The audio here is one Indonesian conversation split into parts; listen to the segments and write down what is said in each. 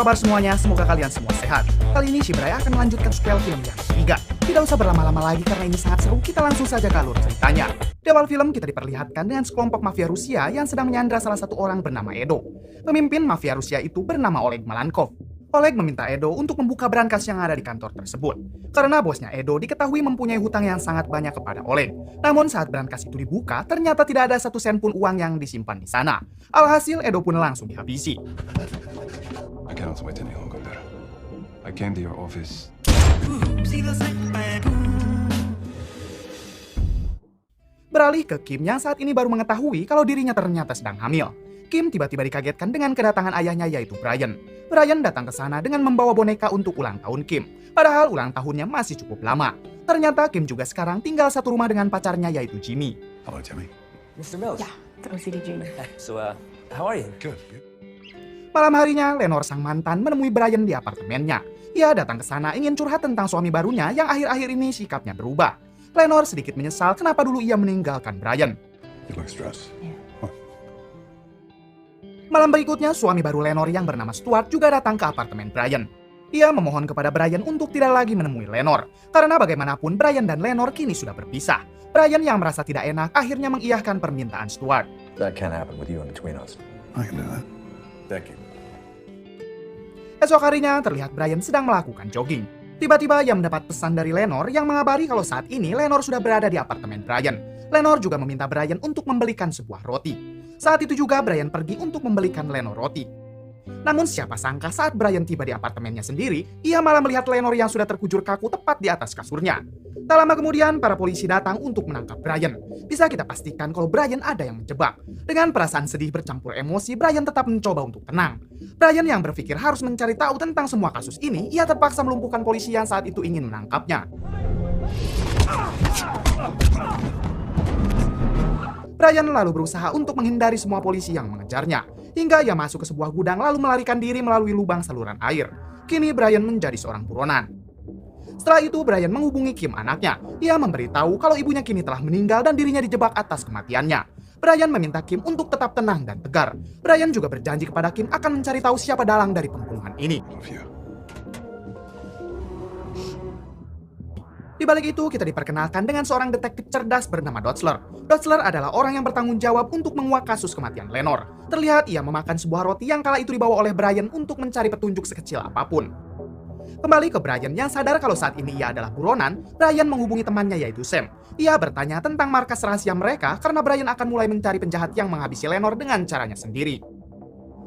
Apa kabar semuanya? Semoga kalian semua sehat. Kali ini Shibrai akan melanjutkan sequel film yang ketiga. Tidak usah berlama-lama lagi karena ini sangat seru, kita langsung saja ke alur ceritanya. Di awal film kita diperlihatkan dengan sekelompok mafia Rusia yang sedang menyandra salah satu orang bernama Edo. Pemimpin mafia Rusia itu bernama Oleg Malankov. Oleg meminta Edo untuk membuka brankas yang ada di kantor tersebut. Karena bosnya Edo diketahui mempunyai hutang yang sangat banyak kepada Oleg. Namun saat brankas itu dibuka, ternyata tidak ada satu sen pun uang yang disimpan di sana. Alhasil Edo pun langsung dihabisi. I cannot wait any longer there. I came to your office. Beralih ke Kim yang saat ini baru mengetahui kalau dirinya ternyata sedang hamil. Kim tiba-tiba dikagetkan dengan kedatangan ayahnya yaitu Brian. Brian datang ke sana dengan membawa boneka untuk ulang tahun Kim. Padahal ulang tahunnya masih cukup lama. Ternyata Kim juga sekarang tinggal satu rumah dengan pacarnya yaitu Jimmy. Hello, Jimmy. Mr. Mills. Yeah, it's OCD Jimmy. So, how are you? Good. Malam harinya, Lenore sang mantan menemui Brian di apartemennya. Ia datang ke sana ingin curhat tentang suami barunya yang akhir-akhir ini sikapnya berubah. Lenore sedikit menyesal kenapa dulu ia meninggalkan Brian. You look stressed. Yeah. Malam berikutnya, suami baru Lenore yang bernama Stuart juga datang ke apartemen Brian. Ia memohon kepada Brian untuk tidak lagi menemui Lenore. Karena bagaimanapun Brian dan Lenore kini sudah berpisah. Brian yang merasa tidak enak akhirnya mengiyahkan permintaan Stuart. That can't happen with you in between us. I can do that. Thank you. Esok harinya terlihat Brian sedang melakukan jogging. Tiba-tiba ia mendapat pesan dari Lenore yang mengabari kalau saat ini Lenore sudah berada di apartemen Brian. Lenore juga meminta Brian untuk membelikan sebuah roti. Saat itu juga Brian pergi untuk membelikan Lenore roti. Namun siapa sangka saat Brian tiba di apartemennya sendiri, ia malah melihat Lenore yang sudah terkujur kaku tepat di atas kasurnya. Tak lama kemudian, para polisi datang untuk menangkap Brian. Bisa kita pastikan kalau Brian ada yang menjebak. Dengan perasaan sedih bercampur emosi, Brian tetap mencoba untuk tenang. Brian yang berpikir harus mencari tahu tentang semua kasus ini, ia terpaksa melumpuhkan polisi yang saat itu ingin menangkapnya. Brian lalu berusaha untuk menghindari semua polisi yang mengejarnya, hingga ia masuk ke sebuah gudang lalu melarikan diri melalui lubang saluran air. Kini Brian menjadi seorang buronan. Setelah itu Brian menghubungi Kim anaknya. Ia memberitahu kalau ibunya kini telah meninggal dan dirinya dijebak atas kematiannya. Brian meminta Kim untuk tetap tenang dan tegar. Brian juga berjanji kepada Kim akan mencari tahu siapa dalang dari pembunuhan ini. Love you. Di balik itu, kita diperkenalkan dengan seorang detektif cerdas bernama Dotzler. Dotzler adalah orang yang bertanggung jawab untuk menguak kasus kematian Lenore. Terlihat ia memakan sebuah roti yang kala itu dibawa oleh Brian untuk mencari petunjuk sekecil apapun. Kembali ke Brian yang sadar kalau saat ini ia adalah buronan, Brian menghubungi temannya yaitu Sam. Ia bertanya tentang markas rahasia mereka karena Brian akan mulai mencari penjahat yang menghabisi Lenore dengan caranya sendiri.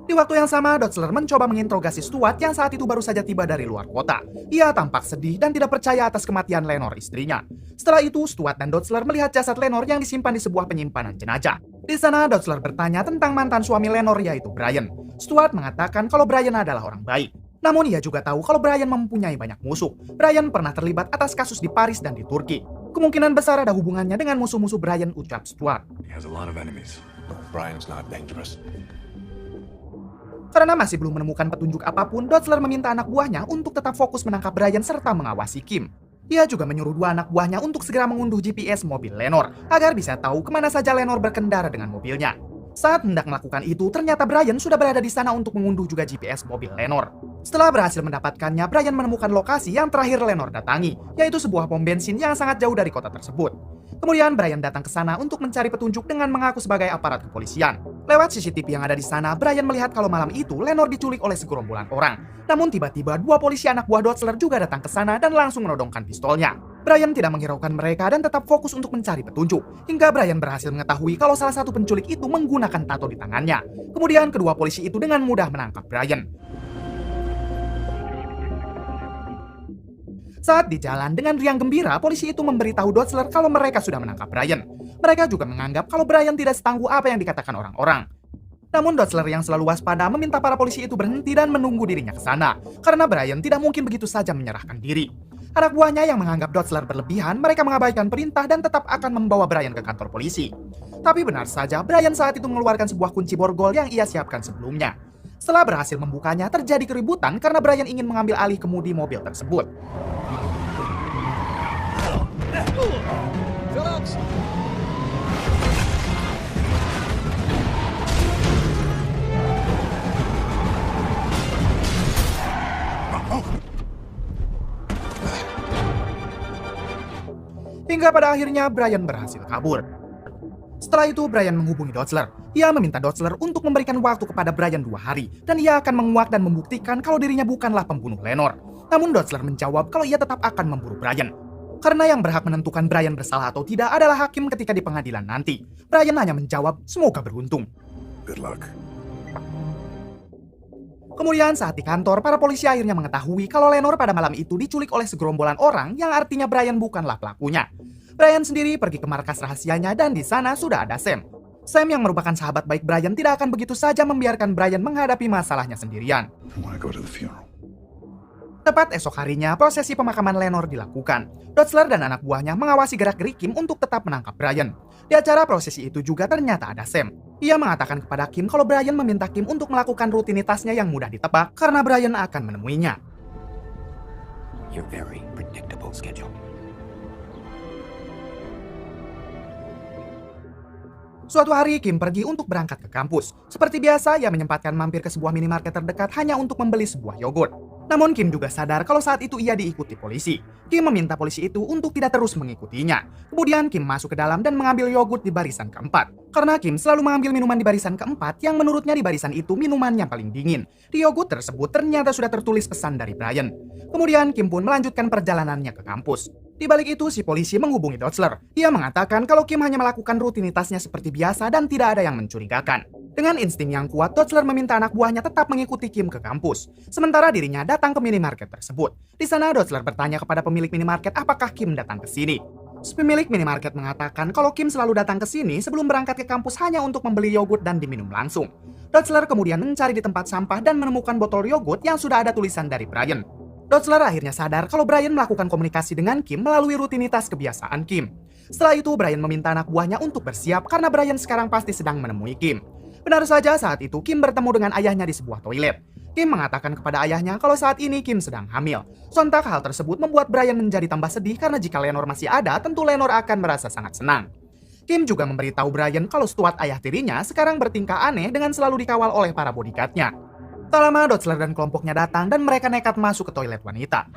Di waktu yang sama, Dotzler mencoba menginterogasi Stuart yang saat itu baru saja tiba dari luar kota. Ia tampak sedih dan tidak percaya atas kematian Lenore istrinya. Setelah itu, Stuart dan Dotzler melihat jasad Lenore yang disimpan di sebuah penyimpanan jenazah. Di sana, Dotzler bertanya tentang mantan suami Lenore yaitu Brian. Stuart mengatakan kalau Brian adalah orang baik. Namun ia juga tahu kalau Brian mempunyai banyak musuh. Brian pernah terlibat atas kasus di Paris dan di Turki. Kemungkinan besar ada hubungannya dengan musuh-musuh Brian, ucap Stuart. He has a lot of enemies. Brian's not dangerous. Karena masih belum menemukan petunjuk apapun, Dotzler meminta anak buahnya untuk tetap fokus menangkap Brian serta mengawasi Kim. Ia juga menyuruh dua anak buahnya untuk segera mengunduh GPS mobil Lenore, agar bisa tahu kemana saja Lenore berkendara dengan mobilnya. Saat hendak melakukan itu, ternyata Brian sudah berada di sana untuk mengunduh juga GPS mobil Lenore. Setelah berhasil mendapatkannya, Brian menemukan lokasi yang terakhir Lenore datangi, yaitu sebuah pom bensin yang sangat jauh dari kota tersebut. Kemudian Brian datang ke sana untuk mencari petunjuk dengan mengaku sebagai aparat kepolisian. Lewat CCTV yang ada di sana, Brian melihat kalau malam itu Lenore diculik oleh segerombolan orang. Namun tiba-tiba dua polisi anak buah Dotzler juga datang ke sana dan langsung menodongkan pistolnya. Brian tidak menghiraukan mereka dan tetap fokus untuk mencari petunjuk. Hingga Brian berhasil mengetahui kalau salah satu penculik itu menggunakan tato di tangannya. Kemudian kedua polisi itu dengan mudah menangkap Brian. Saat di jalan dengan riang gembira, polisi itu memberitahu Dotzler kalau mereka sudah menangkap Brian. Mereka juga menganggap kalau Brian tidak setangguh apa yang dikatakan orang-orang. Namun Dotzler yang selalu waspada meminta para polisi itu berhenti dan menunggu dirinya ke sana. Karena Brian tidak mungkin begitu saja menyerahkan diri. Anak buahnya yang menganggap Dotzler berlebihan, mereka mengabaikan perintah dan tetap akan membawa Brian ke kantor polisi. Tapi benar saja, Brian saat itu mengeluarkan sebuah kunci borgol yang ia siapkan sebelumnya. Setelah berhasil membukanya, terjadi keributan karena Brian ingin mengambil alih kemudi mobil tersebut. Hingga pada akhirnya Brian berhasil kabur. Setelah itu Brian menghubungi Dotzler. Ia meminta Dotzler untuk memberikan waktu kepada Brian 2 hari dan ia akan menguak dan membuktikan kalau dirinya bukanlah pembunuh Lenore. Namun Dotzler menjawab kalau ia tetap akan memburu Brian. Karena yang berhak menentukan Brian bersalah atau tidak adalah hakim ketika di pengadilan nanti. Brian hanya menjawab, semoga beruntung. Good luck. Kemudian saat di kantor, para polisi akhirnya mengetahui kalau Lenore pada malam itu diculik oleh segerombolan orang yang artinya Brian bukanlah pelakunya. Brian sendiri pergi ke markas rahasianya dan di sana sudah ada Sam. Sam yang merupakan sahabat baik Brian tidak akan begitu saja membiarkan Brian menghadapi masalahnya sendirian. I want to go to the funeral. Tepat esok harinya, prosesi pemakaman Lenore dilakukan. Dotzler dan anak buahnya mengawasi gerak-gerik Kim untuk tetap menangkap Brian. Di acara prosesi itu juga ternyata ada Sam. Ia mengatakan kepada Kim kalau Brian meminta Kim untuk melakukan rutinitasnya yang mudah ditebak karena Brian akan menemuinya. Your very predictable schedule. Suatu hari, Kim pergi untuk berangkat ke kampus. Seperti biasa, ia menyempatkan mampir ke sebuah minimarket terdekat hanya untuk membeli sebuah yogurt. Namun Kim juga sadar kalau saat itu ia diikuti polisi. Kim meminta polisi itu untuk tidak terus mengikutinya. Kemudian Kim masuk ke dalam dan mengambil yogurt di barisan keempat. Karena Kim selalu mengambil minuman di barisan keempat yang menurutnya di barisan itu minuman yang paling dingin. Di yogurt tersebut ternyata sudah tertulis pesan dari Brian. Kemudian Kim pun melanjutkan perjalanannya ke kampus. Di balik itu, si polisi menghubungi Dotzler. Ia mengatakan kalau Kim hanya melakukan rutinitasnya seperti biasa dan tidak ada yang mencurigakan. Dengan insting yang kuat, Dotzler meminta anak buahnya tetap mengikuti Kim ke kampus. Sementara dirinya datang ke minimarket tersebut. Di sana, Dotzler bertanya kepada pemilik minimarket apakah Kim datang ke sini. Pemilik minimarket mengatakan kalau Kim selalu datang ke sini sebelum berangkat ke kampus hanya untuk membeli yogurt dan diminum langsung. Dotzler kemudian mencari di tempat sampah dan menemukan botol yogurt yang sudah ada tulisan dari Brian. Dotzler akhirnya sadar kalau Brian melakukan komunikasi dengan Kim melalui rutinitas kebiasaan Kim. Setelah itu, Brian meminta anak buahnya untuk bersiap karena Brian sekarang pasti sedang menemui Kim. Benar saja saat itu Kim bertemu dengan ayahnya di sebuah toilet. Kim mengatakan kepada ayahnya kalau saat ini Kim sedang hamil. Sontak hal tersebut membuat Brian menjadi tambah sedih karena jika Lenore masih ada, tentu Lenore akan merasa sangat senang. Kim juga memberitahu Brian kalau Stuart ayah tirinya sekarang bertingkah aneh dengan selalu dikawal oleh para bodyguard-nya. Tak lama Dotzler dan kelompoknya datang dan mereka nekat masuk ke toilet wanita.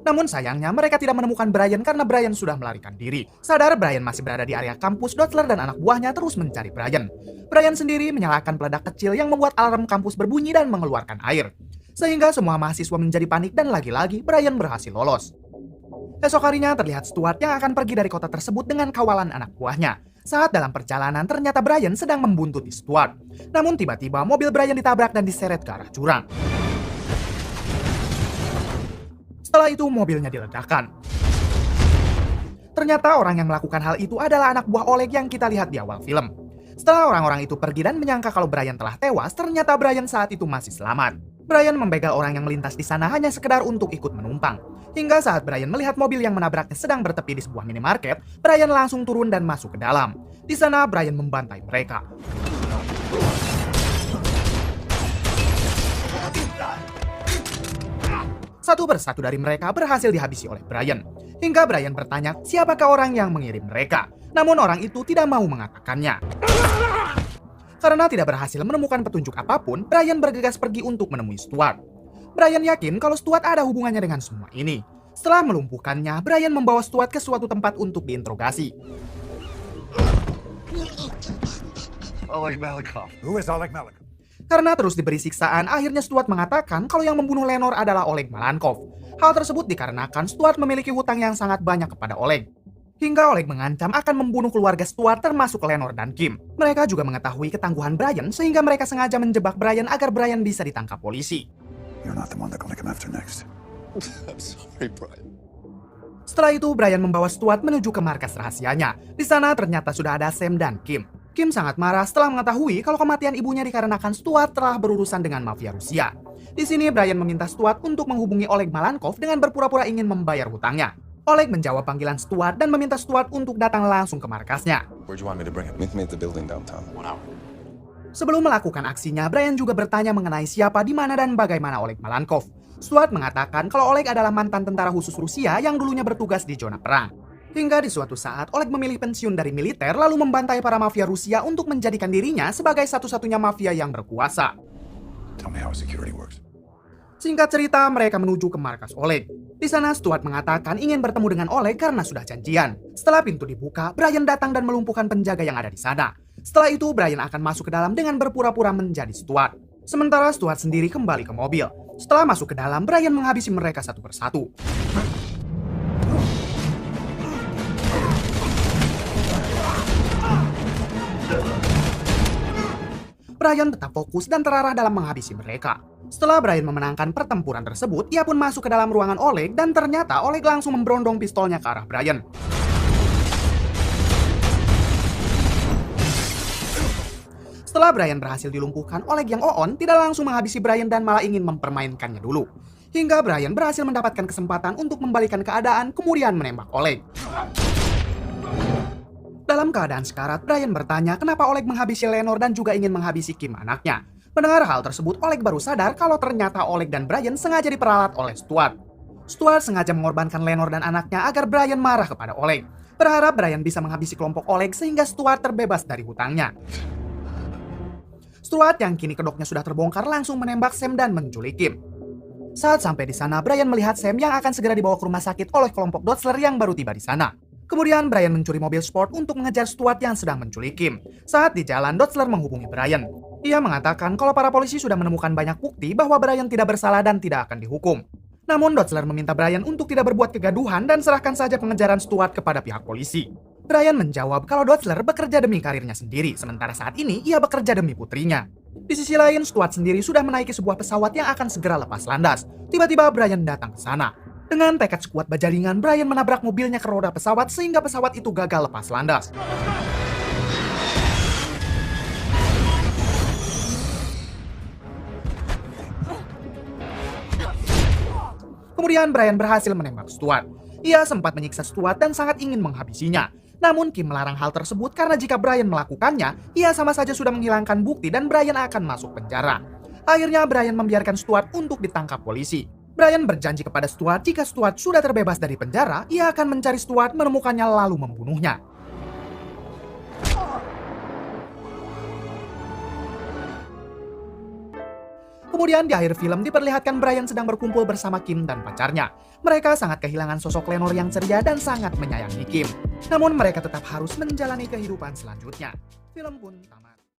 Namun sayangnya mereka tidak menemukan Brian karena Brian sudah melarikan diri. Sadar Brian masih berada di area kampus, Dotzler dan anak buahnya terus mencari Brian. Brian sendiri menyalakan peledak kecil yang membuat alarm kampus berbunyi dan mengeluarkan air. Sehingga semua mahasiswa menjadi panik dan lagi-lagi Brian berhasil lolos. Esok harinya terlihat Stuart yang akan pergi dari kota tersebut dengan kawalan anak buahnya. Saat dalam perjalanan ternyata Brian sedang membuntuti Stuart. Namun tiba-tiba mobil Brian ditabrak dan diseret ke arah jurang. Setelah itu mobilnya diledakkan. Ternyata orang yang melakukan hal itu adalah anak buah Oleg yang kita lihat di awal film. Setelah orang-orang itu pergi dan menyangka kalau Brian telah tewas, ternyata Brian saat itu masih selamat. Brian membegal orang yang melintas di sana hanya sekedar untuk ikut menumpang. Hingga saat Brian melihat mobil yang menabraknya sedang bertepi di sebuah minimarket, Brian langsung turun dan masuk ke dalam. Di sana Brian membantai mereka. Satu persatu dari mereka berhasil dihabisi oleh Brian. Hingga Brian bertanya siapakah orang yang mengirim mereka. Namun orang itu tidak mau mengatakannya. Karena tidak berhasil menemukan petunjuk apapun, Brian bergegas pergi untuk menemui Stuart. Brian yakin kalau Stuart ada hubungannya dengan semua ini. Setelah melumpuhkannya, Brian membawa Stuart ke suatu tempat untuk diinterogasi. Oleg Malikov. Who is Oleg Malikov? Karena terus diberi siksaan, akhirnya Stuart mengatakan kalau yang membunuh Lenore adalah Oleg Malenkov. Hal tersebut dikarenakan Stuart memiliki hutang yang sangat banyak kepada Oleg. Hingga Oleg mengancam akan membunuh keluarga Stuart termasuk Lenore dan Kim. Mereka juga mengetahui ketangguhan Brian sehingga mereka sengaja menjebak Brian agar Brian bisa ditangkap polisi. You're not the one they're gonna come after next. I'm sorry, Brian. Setelah itu Brian membawa Stuart menuju ke markas rahasianya. Di sana ternyata sudah ada Sam dan Kim. Kim sangat marah setelah mengetahui kalau kematian ibunya dikarenakan Stuart telah berurusan dengan mafia Rusia. Di sini Brian meminta Stuart untuk menghubungi Oleg Malenkov dengan berpura-pura ingin membayar hutangnya. Oleg menjawab panggilan Stuart dan meminta Stuart untuk datang langsung ke markasnya. Where'd you want me to bring him? Meet me at the building downtown. 1 hour. Sebelum melakukan aksinya, Brian juga bertanya mengenai siapa, di mana dan bagaimana Oleg Malenkov. Stuart mengatakan kalau Oleg adalah mantan tentara khusus Rusia yang dulunya bertugas di zona perang. Hingga di suatu saat, Oleg memilih pensiun dari militer lalu membantai para mafia Rusia untuk menjadikan dirinya sebagai satu-satunya mafia yang berkuasa. Tell me how security works. Singkat cerita, mereka menuju ke markas Oleg. Di sana, Stuart mengatakan ingin bertemu dengan Oleg karena sudah janjian. Setelah pintu dibuka, Brian datang dan melumpuhkan penjaga yang ada di sana. Setelah itu, Brian akan masuk ke dalam dengan berpura-pura menjadi Stuart. Sementara Stuart sendiri kembali ke mobil. Setelah masuk ke dalam, Brian menghabisi mereka satu persatu. Brian tetap fokus dan terarah dalam menghabisi mereka. Setelah Brian memenangkan pertempuran tersebut, ia pun masuk ke dalam ruangan Oleg dan ternyata Oleg langsung memberondong pistolnya ke arah Brian. Setelah Brian berhasil dilumpuhkan, Oleg yang oon tidak langsung menghabisi Brian dan malah ingin mempermainkannya dulu. Hingga Brian berhasil mendapatkan kesempatan untuk membalikan keadaan kemudian menembak Oleg. Dalam keadaan sekarat, Brian bertanya kenapa Oleg menghabisi Lenore dan juga ingin menghabisi Kim anaknya. Mendengar hal tersebut, Oleg baru sadar kalau ternyata Oleg dan Brian sengaja diperalat oleh Stuart. Stuart sengaja mengorbankan Lenore dan anaknya agar Brian marah kepada Oleg. Berharap Brian bisa menghabisi kelompok Oleg sehingga Stuart terbebas dari hutangnya. Stuart yang kini kedoknya sudah terbongkar langsung menembak Sam dan menculik Kim. Saat sampai di sana, Brian melihat Sam yang akan segera dibawa ke rumah sakit oleh kelompok Dotsler yang baru tiba di sana. Kemudian Brian mencuri mobil sport untuk mengejar Stuart yang sedang menculik Kim. Saat di jalan, Dotsler menghubungi Brian. Ia mengatakan kalau para polisi sudah menemukan banyak bukti bahwa Brian tidak bersalah dan tidak akan dihukum. Namun Dotsler meminta Brian untuk tidak berbuat kegaduhan dan serahkan saja pengejaran Stuart kepada pihak polisi. Brian menjawab kalau Dotsler bekerja demi karirnya sendiri, sementara saat ini ia bekerja demi putrinya. Di sisi lain, Stuart sendiri sudah menaiki sebuah pesawat yang akan segera lepas landas. Tiba-tiba Brian datang ke sana. Dengan tekad sekuat bajaringan, Brian menabrak mobilnya ke roda pesawat sehingga pesawat itu gagal lepas landas. Kemudian Brian berhasil menembak Stuart. Ia sempat menyiksa Stuart dan sangat ingin menghabisinya. Namun Kim melarang hal tersebut karena jika Brian melakukannya, ia sama saja sudah menghilangkan bukti dan Brian akan masuk penjara. Akhirnya Brian membiarkan Stuart untuk ditangkap polisi. Brian berjanji kepada Stuart jika Stuart sudah terbebas dari penjara, ia akan mencari Stuart, menemukannya lalu membunuhnya. Kemudian di akhir film diperlihatkan Brian sedang berkumpul bersama Kim dan pacarnya. Mereka sangat kehilangan sosok Lenore yang ceria dan sangat menyayangi Kim. Namun mereka tetap harus menjalani kehidupan selanjutnya. Film pun tamat.